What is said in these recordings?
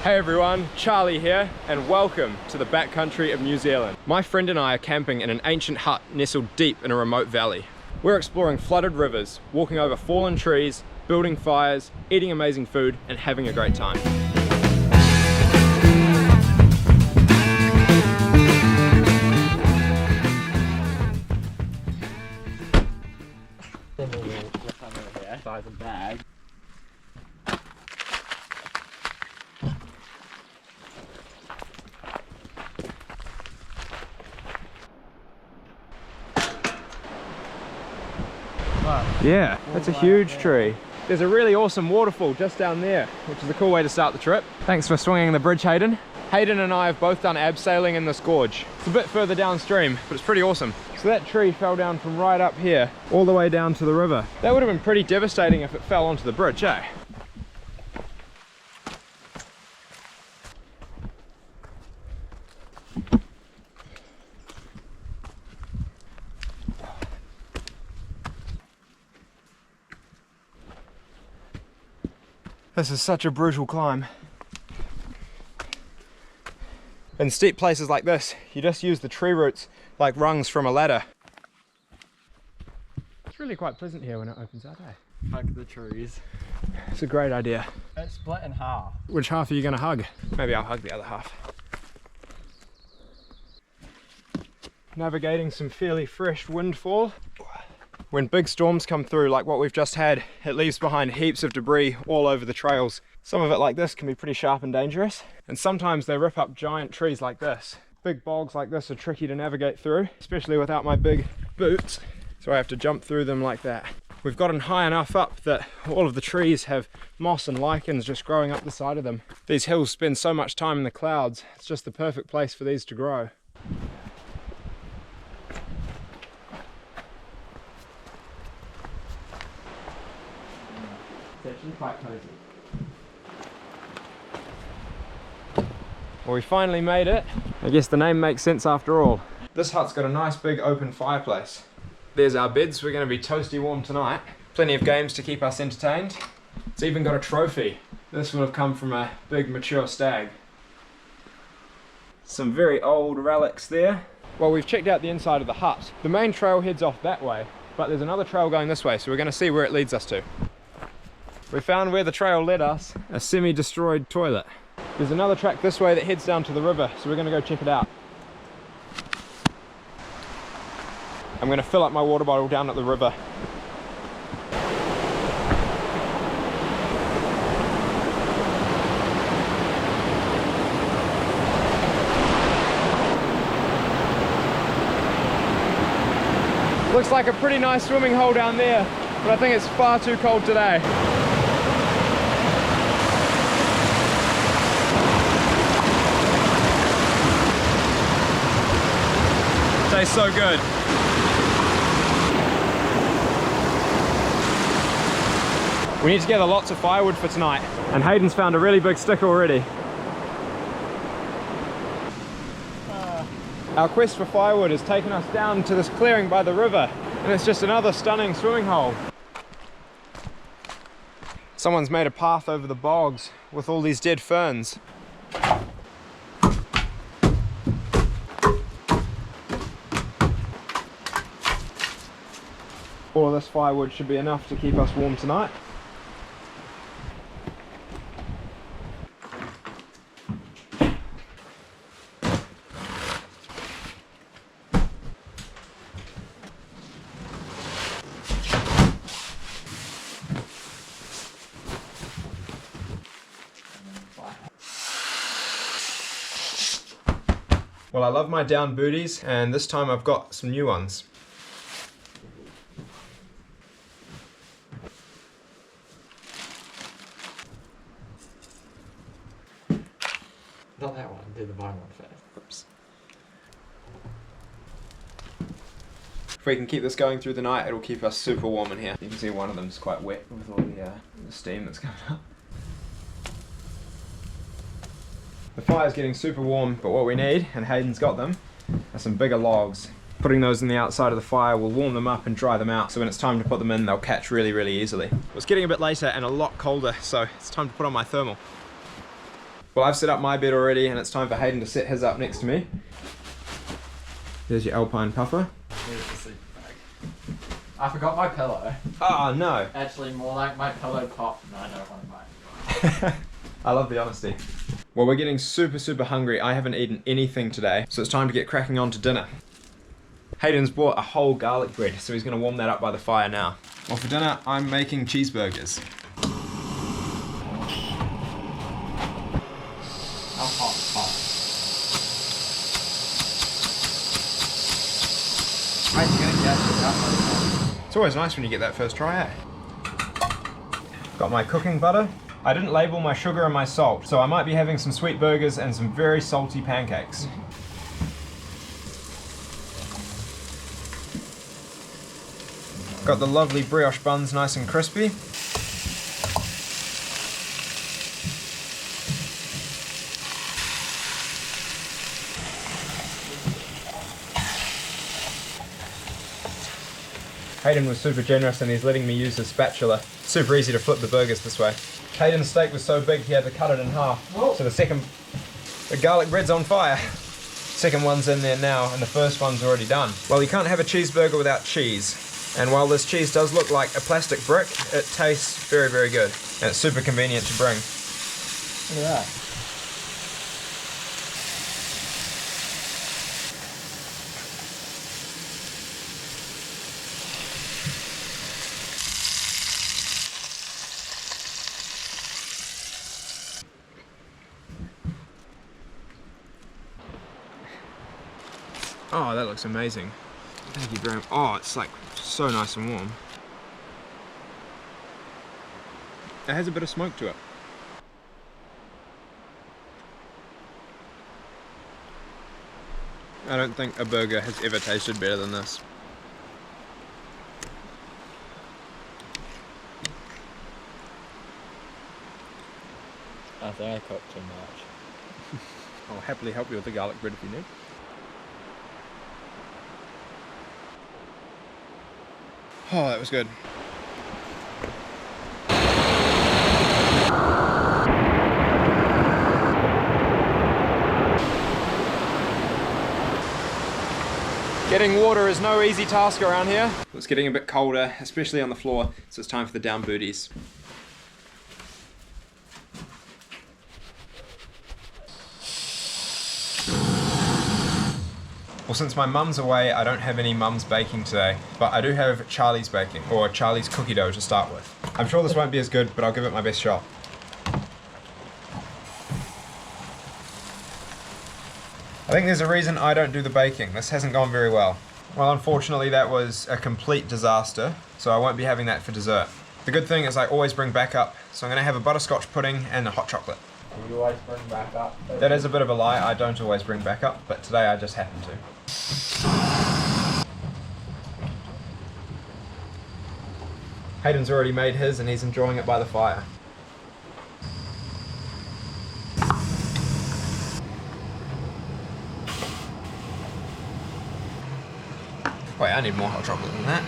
Hey everyone, Charlie here, and welcome to the backcountry of New Zealand. My friend and I are camping in an ancient hut nestled deep in a remote valley. We're exploring flooded rivers, walking over fallen trees, building fires, eating amazing food, and having a great time. Bag. Yeah, that's a huge tree. There's a really awesome waterfall just down there, which is a cool way to start the trip. Thanks for swinging the bridge, Hayden. Hayden and I have both done abseiling in this gorge. It's a bit further downstream, but it's pretty awesome. So that tree fell down from right up here, all the way down to the river. That would have been pretty devastating if it fell onto the bridge, eh? This is such a brutal climb. In steep places like this, you just use the tree roots like rungs from a ladder. It's really quite pleasant here when it opens out, eh? Hug the trees. It's a great idea. It's split in half. Which half are you going to hug? Maybe I'll hug the other half. Navigating some fairly fresh windfall. When big storms come through like what we've just had, it leaves behind heaps of debris all over the trails. Some of it like this can be pretty sharp and dangerous, and sometimes they rip up giant trees like this. Big bogs like this are tricky to navigate through, especially without my big boots, so I have to jump through them like that. We've gotten high enough up that all of the trees have moss and lichens just growing up the side of them. These hills spend so much time in the clouds, it's just the perfect place for these to grow. It's actually quite cozy. Well, we finally made it. I guess the name makes sense after all. This hut's got a nice big open fireplace. There's our beds. We're going to be toasty warm tonight. Plenty of games to keep us entertained. It's even got a trophy. This will have come from a big mature stag. Some very old relics there. Well, we've checked out the inside of the hut. The main trail heads off that way, but there's another trail going this way, so we're going to see where it leads us to. We found where the trail led us, a semi-destroyed toilet. There's another track this way that heads down to the river, so we're going to go check it out. I'm going to fill up my water bottle down at the river. Looks like a pretty nice swimming hole down there, but I think it's far too cold today. Tastes so good. We need to gather lots of firewood for tonight, and Hayden's found a really big stick already. Our quest for firewood has taken us down to this clearing by the river, and it's just another stunning swimming hole. Someone's made a path over the bogs with all these dead ferns. All of this firewood should be enough to keep us warm tonight. Well, I love my down booties, and this time I've got some new ones. Not that one, do the bottom one first. Oops. If we can keep this going through the night, it'll keep us super warm in here. You can see one of them's quite wet with all the steam that's coming up. The fire's getting super warm, but what we need, and Hayden's got them, are some bigger logs. Putting those in the outside of the fire will warm them up and dry them out, so when it's time to put them in, they'll catch really, really easily. It's getting a bit later and a lot colder, so it's time to put on my thermal. Well, I've set up my bed already and it's time for Hayden to set his up next to me. There's your alpine puffer. Here's the sleeping bag. I forgot my pillow. Oh no. Actually, more like my pillow popped and I don't want to buy it. I love the honesty. Well, we're getting super hungry. I haven't eaten anything today, so it's time to get cracking on to dinner. Hayden's bought a whole garlic bread, so he's going to warm that up by the fire now. Well, for dinner, I'm making cheeseburgers. How hot? How'd you gonna catch it that much? It's always nice when you get that first try, eh? Got my cooking butter. I didn't label my sugar and my salt, so I might be having some sweet burgers and some very salty pancakes. Got the lovely brioche buns nice and crispy. Hayden was super generous and he's letting me use his spatula. Super easy to flip the burgers this way. Hayden's steak was so big he had to cut it in half. Whoa. So the garlic bread's on fire. Second one's in there now and the first one's already done. Well, you can't have a cheeseburger without cheese. And while this cheese does look like a plastic brick, it tastes very good. And it's super convenient to bring. Look at that. Oh, that looks amazing. Thank you very much. Oh, it's like so nice and warm. It has a bit of smoke to it. I don't think a burger has ever tasted better than this. I think I cooked too much. I'll happily help you with the garlic bread if you need. Oh, that was good. Getting water is no easy task around here. It's getting a bit colder, especially on the floor, so it's time for the down booties. Well, since my mum's away, I don't have any mum's baking today, but I do have Charlie's baking, or Charlie's cookie dough to start with. I'm sure this won't be as good, but I'll give it my best shot. I think there's a reason I don't do the baking. This hasn't gone very well. Well, unfortunately, that was a complete disaster, so I won't be having that for dessert. The good thing is I always bring backup, so I'm going to have a butterscotch pudding and a hot chocolate. Do you always bring back up? That is a bit of a lie, I don't always bring backup, but today I just happen to. Hayden's already made his and he's enjoying it by the fire. Wait, I need more hot chocolate than that.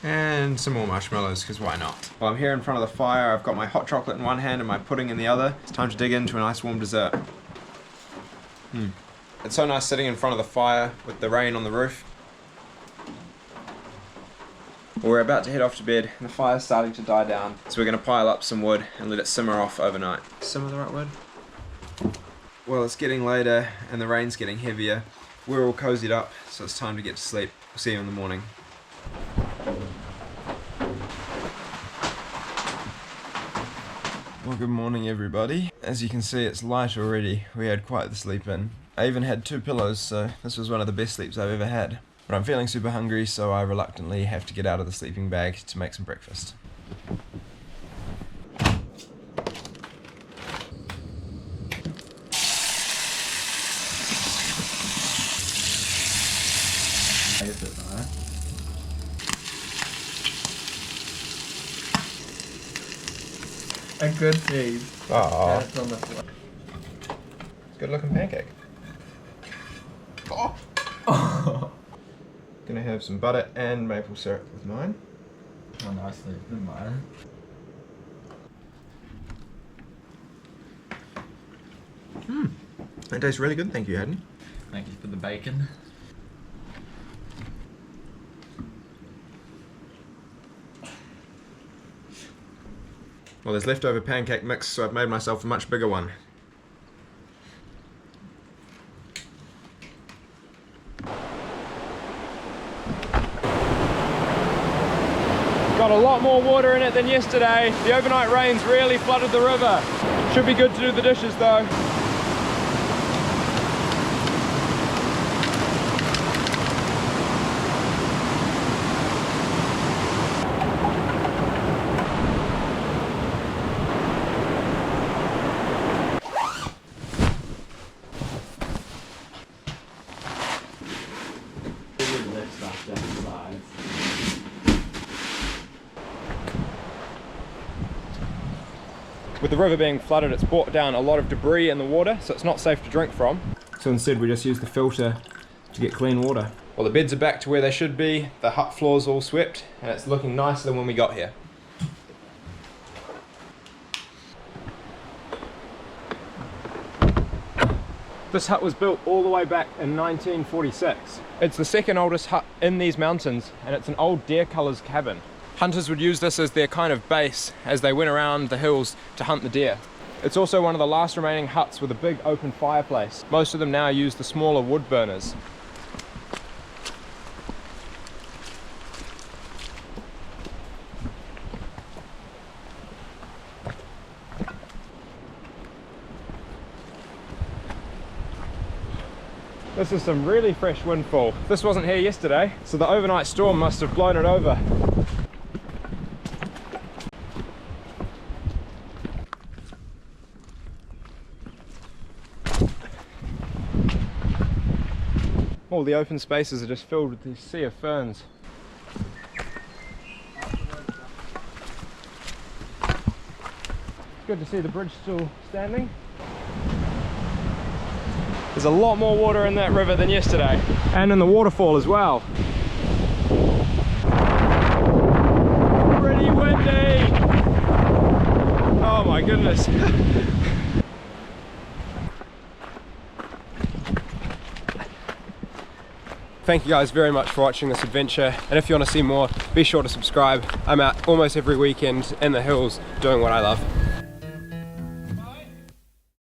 And some more marshmallows, because why not? Well, I'm here in front of the fire. I've got my hot chocolate in one hand and my pudding in the other. It's time to dig into a nice warm dessert. It's so nice sitting in front of the fire with the rain on the roof. We're about to head off to bed and the fire's starting to die down. So we're going to pile up some wood and let it simmer off overnight. Simmer the right word? Well, it's getting later and the rain's getting heavier. We're all cozied up, so it's time to get to sleep. We'll see you in the morning. Well, good morning everybody. As you can see, it's light already. We had quite the sleep in. I even had 2 pillows, so this was one of the best sleeps I've ever had. But I'm feeling super hungry, so I reluctantly have to get out of the sleeping bag to make some breakfast. A good cheese. Oh. That's on the floor. Good looking pancake. Oh. Gonna have some butter and maple syrup with mine. Oh, nicely. Good mine. That tastes really good, thank you, Hayden. Thank you for the bacon. Well, there's leftover pancake mix, so I've made myself a much bigger one. Got a lot more water in it than yesterday. The overnight rains really flooded the river. Should be good to do the dishes though. With the river being flooded, it's brought down a lot of debris in the water, so it's not safe to drink from. So instead we just use the filter to get clean water. Well, the beds are back to where they should be, the hut floor's all swept, and it's looking nicer than when we got here. This hut was built all the way back in 1946. It's the second oldest hut in these mountains, and it's an old deer cullers cabin. Hunters would use this as their kind of base as they went around the hills to hunt the deer. It's also one of the last remaining huts with a big open fireplace. Most of them now use the smaller wood burners. This is some really fresh windfall. This wasn't here yesterday, so the overnight storm must have blown it over. All the open spaces are just filled with this sea of ferns. Good to see the bridge still standing. There's a lot more water in that river than yesterday, and in the waterfall as well. Pretty windy! Oh my goodness. Thank you guys very much for watching this adventure, and if you want to see more, be sure to subscribe. I'm out almost every weekend in the hills doing what I love.